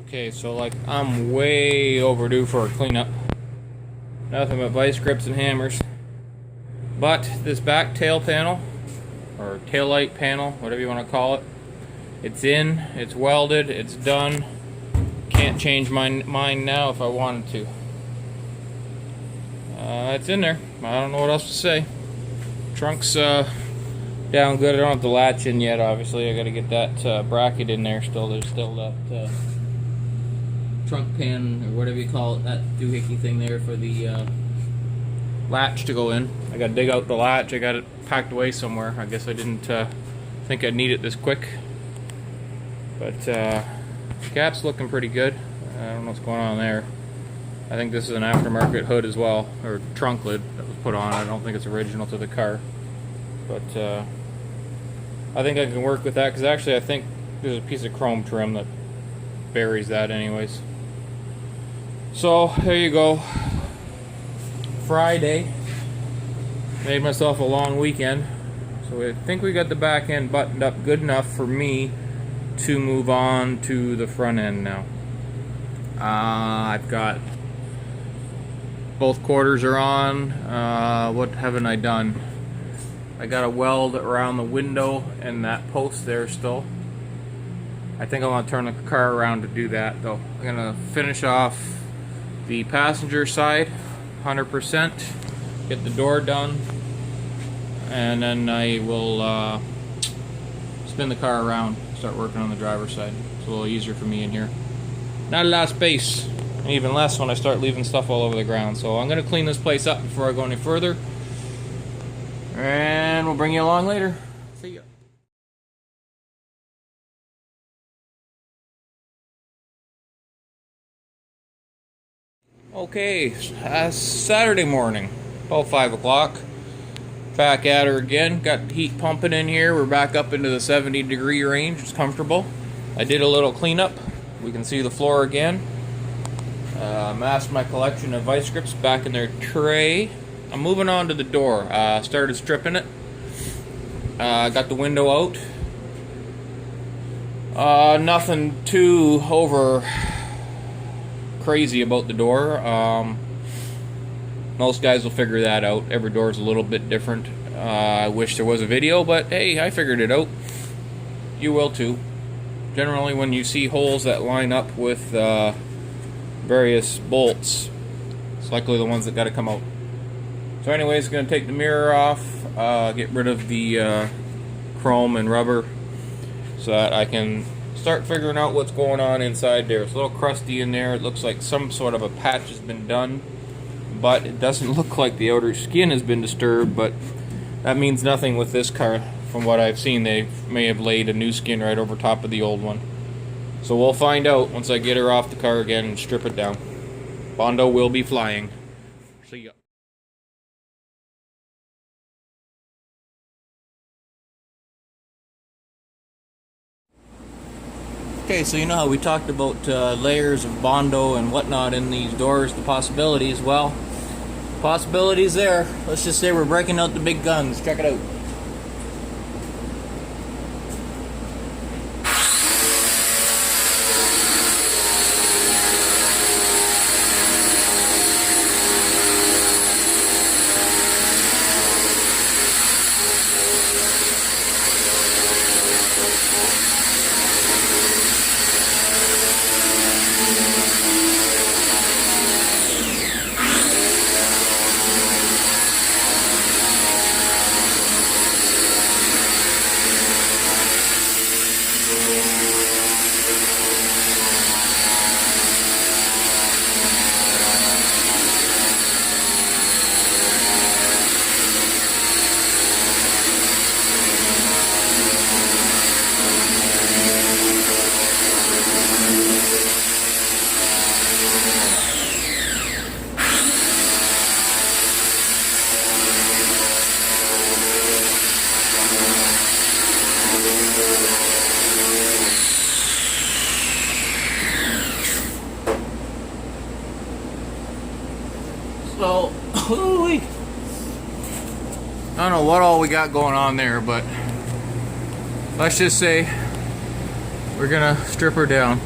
Okay, so like I'm way overdue for a cleanup. Nothing but vice grips and hammers. But this back tail panel, or tail light panel, whatever you want to call it, it's in, it's welded, it's done. Can't change my mind now if I wanted to. It's in there. I don't know what else to say. Trunk's down good. I don't have the latch in yet, obviously. I gotta get that bracket in there still. There's still that trunk pin, or whatever you call it, that doohickey thing there for the latch to go in. I gotta dig out the latch. I got it packed away somewhere. I guess I didn't think I'd need it this quick. But cap's looking pretty good. I don't know what's going on there. I think this is an aftermarket hood as well, or trunk lid that was put on. I don't think it's original to the car. But I think I can work with that, because actually I think there's a piece of chrome trim that buries that anyways. So there you go. Friday. Made myself a long weekend. So I think we got the back end buttoned up good enough for me to move on to the front end now. I've got both quarters are on. What haven't I done? I got a weld around the window and that post there still. I think I want to turn the car around to do that though. I'm gonna finish off the passenger side 100%, get the door done, and then I will spin the car around, start working on the driver's side. It's a little easier for me in here. Not a lot of space, and even less when I start leaving stuff all over the ground. So I'm going to clean this place up before I go any further, and we'll bring you along later. See ya. Okay, Saturday morning, about 5 o'clock. Back at her again. Got heat pumping in here. We're back up into the 70-degree range. It's comfortable. I did a little cleanup. We can see the floor again. Masked my collection of vice grips back in their tray. I'm moving on to the door. Started stripping it. Got the window out. Nothing too over crazy about the door. Most guys will figure that out. Every door is a little bit different. I wish there was a video, but hey, I figured it out. You will too. Generally, when you see holes that line up with various bolts, it's likely the ones that got to come out. So anyways, going to take the mirror off, get rid of the chrome and rubber, so that I can start figuring out what's going on inside there. It's a little crusty in there. It looks like some sort of a patch has been done, but it doesn't look like the outer skin has been disturbed. But that means nothing with this car. From what I've seen, they may have laid a new skin right over top of the old one. So we'll find out once I get her off the car again and strip it down. Bondo will be flying. See ya. Okay, so you know how we talked about layers of Bondo and whatnot in these doors, the possibilities. Well, possibilities there. Let's just say we're breaking out the big guns. Check it out. So, I don't know what all we got going on there, but let's just say we're gonna strip her down.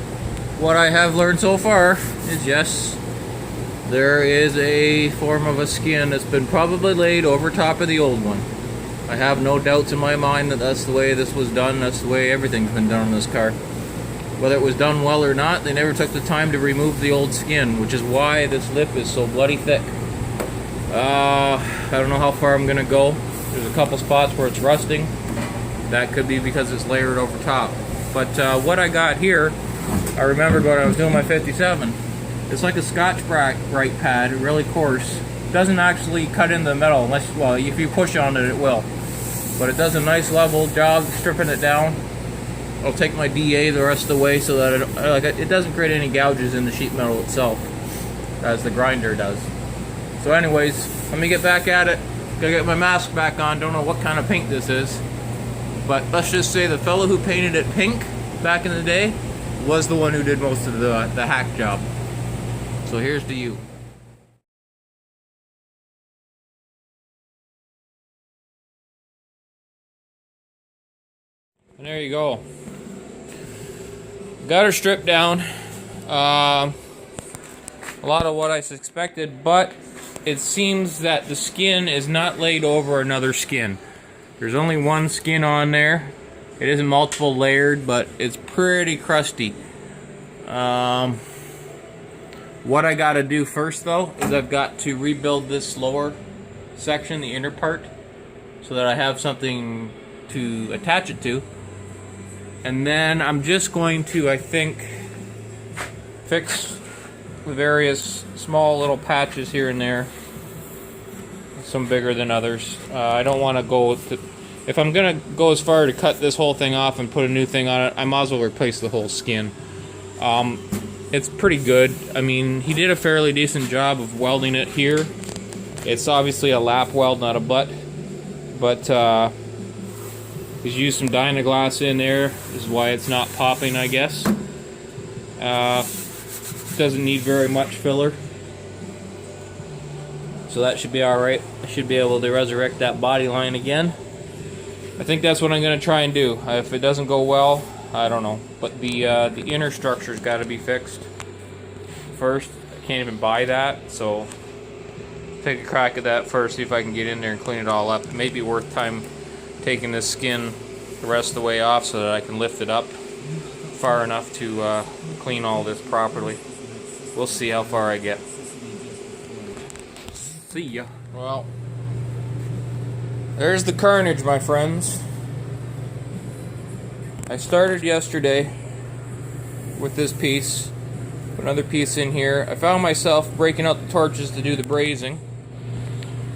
what I have learned so far is yes, there is a form of a skin that's been probably laid over top of the old one. I have no doubts in my mind that that's the way this was done. That's the way everything's been done on this car. Whether it was done well or not, they never took the time to remove the old skin, which is why this lip is so bloody thick. I don't know how far I'm gonna go. There's a couple spots where it's rusting. That could be because it's layered over top. But what I got here, I remember when I was doing my 57. It's like a Scotch-Brite pad, really coarse. It doesn't actually cut into the metal unless, well, if you push on it, it will. But it does a nice level job stripping it down. I'll take my DA the rest of the way so that it doesn't create any gouges in the sheet metal itself, as the grinder does. So anyways, let me get back at it. Gotta get my mask back on. Don't know what kind of paint this is. But let's just say the fellow who painted it pink back in the day was the one who did most of the hack job. So here's to you. And there you go. Got her stripped down. A lot of what I suspected, but it seems that the skin is not laid over another skin. There's only one skin on there. It isn't multiple layered, but it's pretty crusty. What I gotta do first though is I've got to rebuild this lower section, the inner part, so that I have something to attach it to. And then I'm just going to, I think, fix the various small little patches here and there. Some bigger than others. I don't want to go to, if I'm gonna go as far to cut this whole thing off and put a new thing on it, I might as well replace the whole skin. It's pretty good. I mean, he did a fairly decent job of welding it here. It's obviously a lap weld, not a butt. But he's used some Dynaglass in there. This is why it's not popping, I guess. Doesn't need very much filler. So that should be alright. I should be able to resurrect that body line again. I think that's what I'm going to try and do. If it doesn't go well, I don't know. But the inner structure's got to be fixed first. I can't even buy that, so take a crack at that first, see if I can get in there and clean it all up. It may be worth time taking this skin the rest of the way off so that I can lift it up far enough to clean all this properly. We'll see how far I get. See ya. Well, there's the carnage, my friends. I started yesterday with this piece, put another piece in here. I found myself breaking out the torches to do the brazing.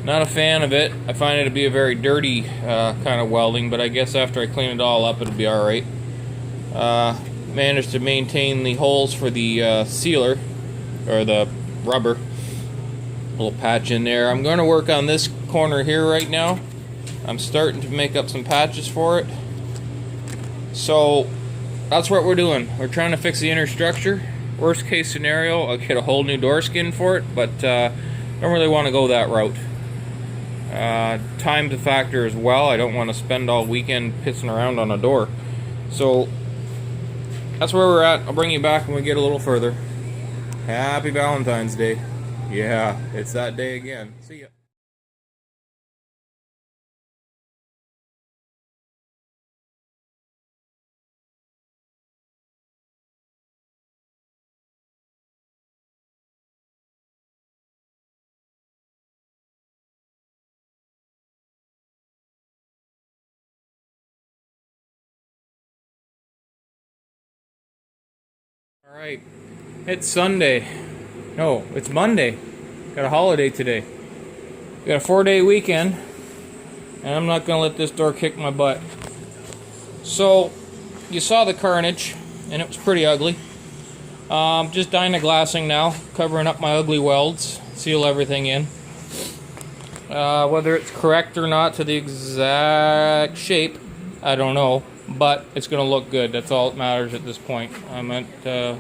Not a fan of it. I find it to be a very dirty kind of welding, but I guess after I clean it all up, it'll be alright. Managed to maintain the holes for the sealer, or the rubber. Little patch in there. I'm going to work on this corner here right now. I'm starting to make up some patches for it. So that's what we're doing. We're trying to fix the inner structure. Worst case scenario, I'll get a whole new door skin for it, but don't really want to go that route. Time's a factor as well. I don't want to spend all weekend pissing around on a door. So that's where we're at. I'll bring you back when we get a little further. Happy Valentine's Day. Yeah, it's that day again. See ya. Alright, it's Sunday. No, it's Monday. Got a holiday today. Got a 4-day weekend, and I'm not going to let this door kick my butt. So, you saw the carnage, and it was pretty ugly. Just Dynaglassing now, covering up my ugly welds, seal everything in. Whether it's correct or not to the exact shape, I don't know. But it's going to look good. That's all that matters at this point. I'm at the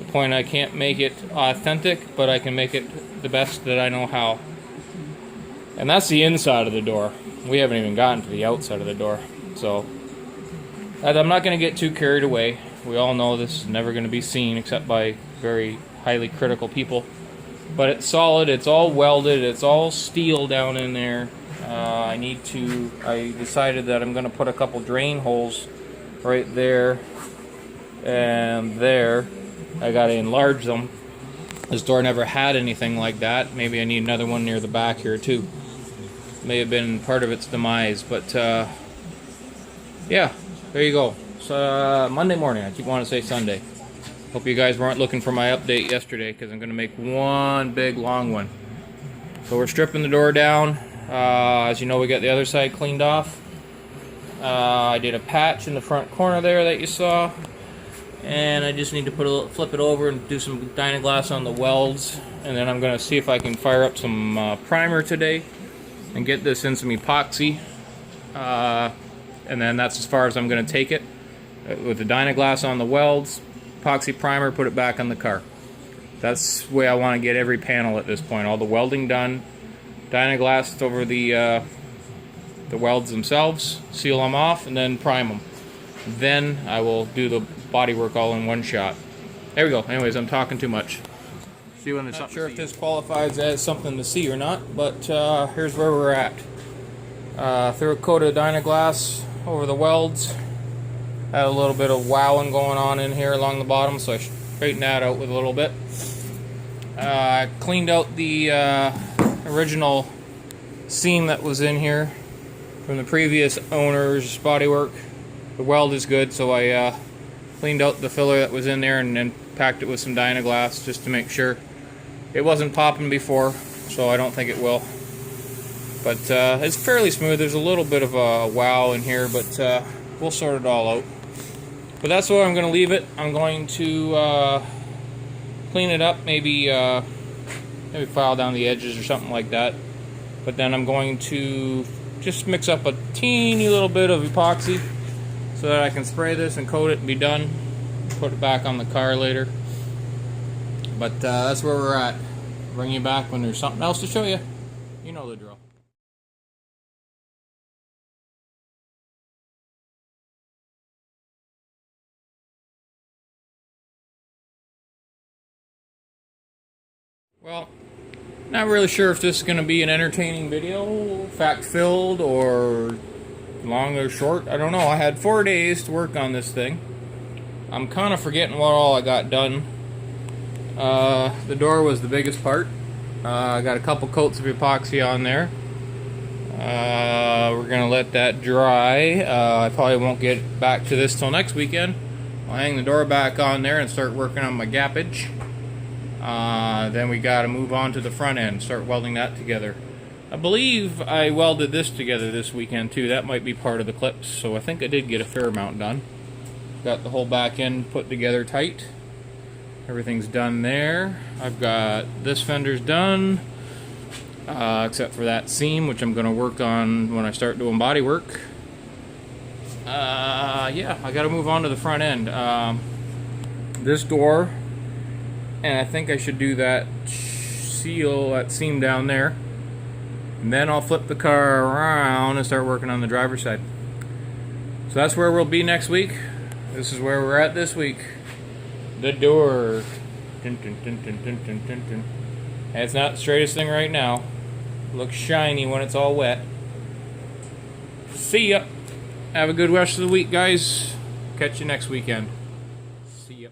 point I can't make it authentic, but I can make it the best that I know how. And that's the inside of the door. We haven't even gotten to the outside of the door. So I'm not going to get too carried away. We all know this is never going to be seen except by very highly critical people. But it's solid, it's all welded, it's all steel down in there. I decided that I'm going to put a couple drain holes right there and there. I got to enlarge them. This door never had anything like that. Maybe I need another one near the back here too. May have been part of its demise, but yeah, there you go. So Monday morning, I keep wanting to say Sunday. Hope you guys weren't looking for my update yesterday, because I'm going to make one big long one. So we're stripping the door down. As you know, we got the other side cleaned off. I did a patch in the front corner there that you saw. And I just need to flip it over and do some Dynaglass on the welds. And then I'm going to see if I can fire up some primer today and get this in some epoxy. And then that's as far as I'm going to take it. With the Dynaglass on the welds, epoxy primer, put it back on the car. That's the way I want to get every panel at this point. All the welding done, Dynaglass over the welds themselves, seal them off, and then prime them. Then I will do the bodywork all in one shot. There we go. Anyways, I'm talking too much. See when it's not sure if this qualifies as something to see or not, but here's where we're at. Threw a coat of Dynaglass over the welds. Had a little bit of wowing going on in here along the bottom, so I straightened that out with a little bit. Cleaned out the original seam that was in here from the previous owner's bodywork. The weld is good, so I cleaned out the filler that was in there and then packed it with some Dynaglass just to make sure. It wasn't popping before, so I don't think it will. But it's fairly smooth. There's a little bit of a wow in here, but we'll sort it all out. But that's where I'm going to leave it. I'm going to clean it up, maybe file down the edges or something like that. But then I'm going to just mix up a teeny little bit of epoxy so that I can spray this and coat it and be done. Put it back on the car later. But that's where we're at. Bring you back when there's something else to show you. You know the drill. Well, not really sure if this is going to be an entertaining video, fact-filled, or long or short. I don't know. I had 4 days to work on this thing. I'm kind of forgetting what all I got done. The door was the biggest part. I got a couple coats of epoxy on there. We're going to let that dry. I probably won't get back to this till next weekend. I'll hang the door back on there and start working on my gappage. Then we got to move on to the front end, start welding that together. I believe I welded this together this weekend too. That might be part of the clips, so I think I did get a fair amount done. Got the whole back end put together tight. Everything's done there. I've got this fender's done, except for that seam, which I'm going to work on when I start doing body work. Yeah, I got to move on to the front end. This door, and I think I should do that that seam down there. And then I'll flip the car around and start working on the driver's side. So that's where we'll be next week. This is where we're at this week. The door. Dun, dun, dun, dun, dun, dun, dun, dun. And it's not the straightest thing right now. Looks shiny when it's all wet. See ya. Have a good rest of the week, guys. Catch you next weekend. See ya.